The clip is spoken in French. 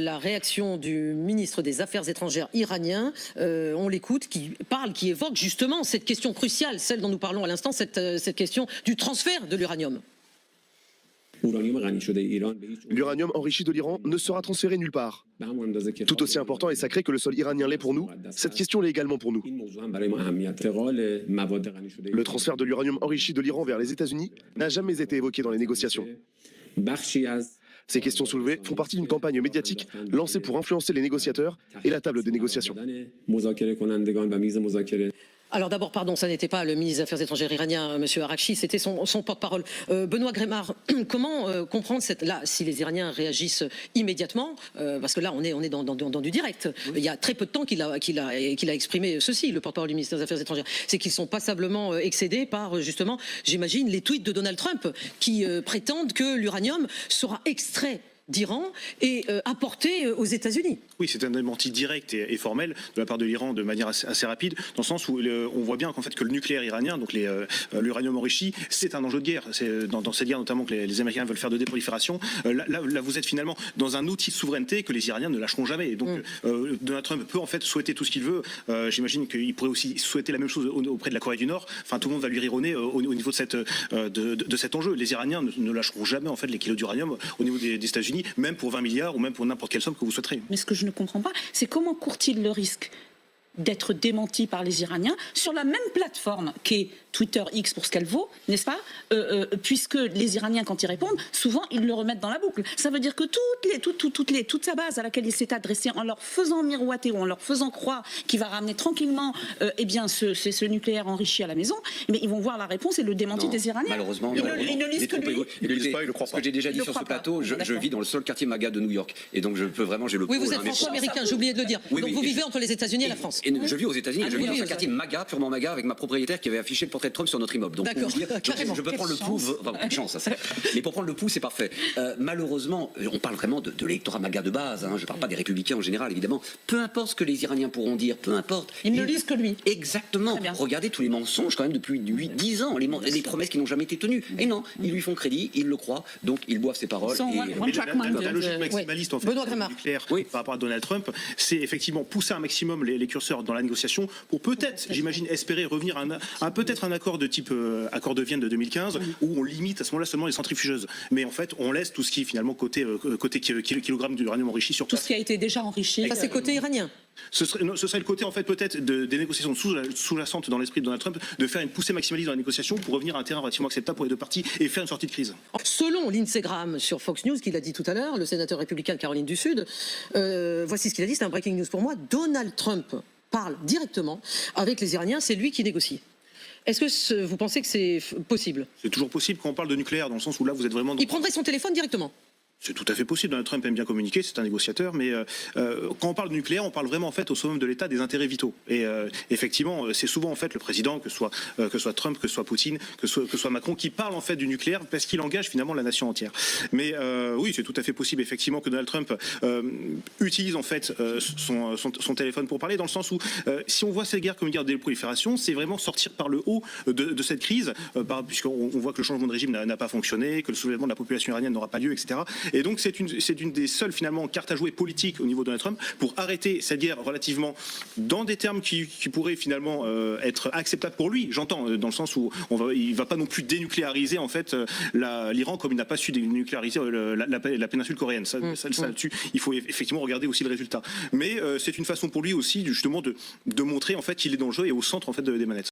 La réaction du ministre des Affaires étrangères iranien, on l'écoute, qui évoque justement cette question cruciale, celle dont nous parlons à l'instant, cette question du transfert de l'uranium. L'uranium enrichi de l'Iran ne sera transféré nulle part. Tout aussi important et sacré que le sol iranien l'est pour nous, cette question l'est également pour nous. Le transfert de l'uranium enrichi de l'Iran vers les États-Unis n'a jamais été évoqué dans les négociations. Ces questions soulevées font partie d'une campagne médiatique lancée pour influencer les négociateurs et la table des négociations. Alors d'abord, pardon, ça n'était pas le ministre des Affaires étrangères iranien, M. Arakchi, c'était son porte-parole. Benoît Grémard, comment comprendre là, si les Iraniens réagissent immédiatement, parce que là, on est dans du direct. Il y a très peu de temps qu'il a exprimé ceci, le porte-parole du ministère des Affaires étrangères. C'est qu'ils sont passablement excédés par, justement, j'imagine, les tweets de Donald Trump qui prétendent que l'uranium sera extrait d'Iran et apporté aux États-Unis. Oui, c'est un démenti direct et formel de la part de l'Iran de manière assez rapide, dans le sens où on voit bien qu'en fait que le nucléaire iranien, donc l'uranium enrichi, c'est un enjeu de guerre. C'est dans cette guerre notamment que les Américains veulent faire de déprolifération. Là, vous êtes finalement dans un outil de souveraineté que les Iraniens ne lâcheront jamais. Et donc Donald Trump peut en fait souhaiter tout ce qu'il veut. J'imagine qu'il pourrait aussi souhaiter la même chose auprès de la Corée du Nord. Enfin, tout le monde va lui rironner au niveau de cet enjeu. Les Iraniens ne lâcheront jamais en fait les kilos d'uranium au niveau des États-Unis, même pour 20 milliards ou même pour n'importe quelle somme que vous souhaiterez. Mais ce que je ne comprends pas, c'est comment court-il le risque d'être démenti par les Iraniens sur la même plateforme qu'est Twitter X pour ce qu'elle vaut, n'est-ce pas, puisque les Iraniens, quand ils répondent, souvent ils le remettent dans la boucle. Ça veut dire que toute sa base à laquelle il s'est adressé, en leur faisant miroiter ou en leur faisant croire qu'il va ramener tranquillement ce nucléaire enrichi à la maison, mais ils vont voir la réponse et le démenti des Iraniens. Malheureusement, ils ne lisent que lui. Ils ne lisent pas, ils le croient pas. Ce que j'ai déjà dit sur ce plateau, je vis dans le seul quartier MAGA de New York, et donc je peux vraiment, j'ai le Oui, vous êtes franco-américain, j'ai oublié de le dire. Donc vous vivez entre les États-Unis et la France. Et je vis aux États-Unis, je vis dans un quartier MAGA, purement MAGA, avec ma propriétaire qui avait affiché le portrait de Trump sur notre immeuble. Donc je peux prendre le pouls, enfin, beaucoup de chance, ça, mais pour prendre le pouls, c'est parfait. Malheureusement, on parle vraiment de l'électorat MAGA de base, hein, je ne parle pas des républicains en général, évidemment. Peu importe ce que les Iraniens pourront dire, peu importe. Ils ne lisent que lui. Exactement. Regardez tous les mensonges quand même depuis 10 ans, les promesses qui n'ont jamais été tenues. Et non, ils lui font crédit, ils le croient, donc ils boivent ses paroles. La logique maximaliste en fait, nucléaire par rapport à Donald Trump, c'est effectivement pousser un maximum les curseurs dans la négociation pour peut-être, j'imagine, espérer revenir à peut-être un accord de type accord de Vienne de 2015 où on limite à ce moment-là seulement les centrifugeuses. Mais en fait, on laisse tout ce qui est finalement côté kilogramme d'uranium enrichi sur place. Tout ce qui a été déjà enrichi. Ça, c'est côté iranien. Ce serait le côté en fait peut-être des négociations sous-jacentes dans l'esprit de Donald Trump, de faire une poussée maximaliste dans la négociation pour revenir à un terrain relativement acceptable pour les deux parties et faire une sortie de crise. Selon Lindsey Graham sur Fox News, qu'il a dit tout à l'heure, le sénateur républicain de Caroline du Sud, voici ce qu'il a dit, c'est un breaking news pour moi. Donald Trump parle directement avec les Iraniens, c'est lui qui négocie. Est-ce que vous pensez que c'est possible? C'est toujours possible quand on parle de nucléaire, dans le sens où là vous êtes vraiment... Il prendrait son téléphone directement? C'est tout à fait possible. Donald Trump aime bien communiquer, c'est un négociateur, mais quand on parle de nucléaire, on parle vraiment en fait au sommet de l'État des intérêts vitaux. Et effectivement, c'est souvent en fait le président, que ce soit Trump, que ce soit Poutine, que ce soit Macron, qui parle en fait du nucléaire parce qu'il engage finalement la nation entière. Mais oui, c'est tout à fait possible effectivement que Donald Trump utilise en fait son téléphone pour parler, dans le sens où si on voit cette guerre comme une guerre de déprolifération, c'est vraiment sortir par le haut de cette crise, puisqu'on voit que le changement de régime n'a pas fonctionné, que le soulèvement de la population iranienne n'aura pas lieu, etc. Et donc c'est une des seules finalement cartes à jouer politiques au niveau de Donald Trump pour arrêter cette guerre relativement dans des termes qui pourraient finalement être acceptables pour lui. J'entends dans le sens où il va pas non plus dénucléariser en fait l'Iran comme il n'a pas su dénucléariser la péninsule coréenne. Ça là-dessus, il faut effectivement regarder aussi le résultat. Mais c'est une façon pour lui aussi justement de montrer en fait qu'il est dans le jeu et au centre en fait des manettes.